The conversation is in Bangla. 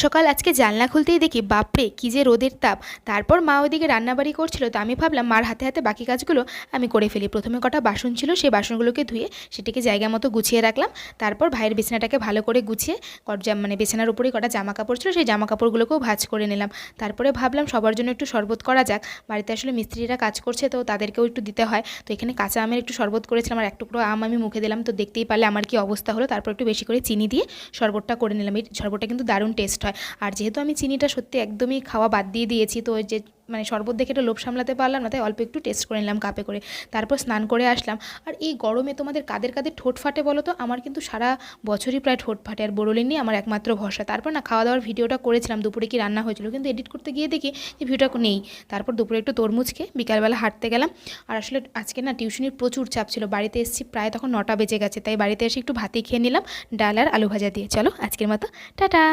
সকাল আজকে জানলা খুলতেই দেখি বাপরে কী যে রোদের তাপ। তারপর মা ওইদিকে রান্নাবাড়ি করছিল, তো আমি ভাবলাম মার হাতে হাতে বাকি কাজগুলো আমি করে ফেলি। প্রথমে কটা বাসন ছিল, সেই বাসনগুলোকে ধুয়ে সেটিকে জায়গা মতো গুছিয়ে রাখলাম। তারপর ভাইয়ের বিছানাটাকে ভালো করে গুছিয়ে মানে বিছানার উপরেই কটা জামা কাপড় ছিল, সেই জামা কাপড়গুলোকেও ভাঁজ করে নিলাম। তারপরে ভাবলাম সবার জন্য একটু শরবত করা যাক। বাড়িতে আসলে মিস্ত্রিরা কাজ করছে, তো তাদেরকেও একটু দিতে হয়। তো এখানে কাঁচা আমের একটু শরবত করেছিলাম, আর এক টুকরো আম আমি মুখে দিলাম, তো দেখতেই পারলে আমার কি অবস্থা হলো। তারপর একটু বেশি করে চিনি দিয়ে শরবতটা করে নিলাম। এই শরবতটা কিন্তু দারুণ টেস্ট হয়। আর যেহেতু আমি চিনিটা সত্যি একদমই খাওয়া বাদ দিয়ে দিয়েছি, তো ওই যে মানে শরবত দেখে এটা লোভ সামলাতে পারলাম না, তাই অল্প একটু টেস্ট করে নিলাম কাপে করে। তারপর স্নান করে আসলাম। আর এই গরমে তোমাদের কাদের কাদের ঠোঁট ফাটে বলো তো? আমার কিন্তু সারা বছরই প্রায় ঠোঁট ফাটে, আর বোরোলিন নিয়ে আমার একমাত্র ভরসা। তারপর না খাওয়া দাওয়ার ভিডিওটা করেছিলাম, দুপুরে কি রান্না হয়েছিল, কিন্তু এডিট করতে গিয়ে দেখি যে ভিডিওটা নেই। তারপর দুপুরে একটু তরমুজ খেয়ে বিকালবেলা হাঁটতে গেলাম। আর আসলে আজকে না টিউশনির প্রচুর চাপ ছিল, বাড়িতে এসেছি প্রায় তখন 9টা বেজে গেছে, তাই বাড়িতে এসে একটু ভাতই খেয়ে নিলাম, ডাল আর আলু ভাজা দিয়ে। চলো আজকের মতো টাটা।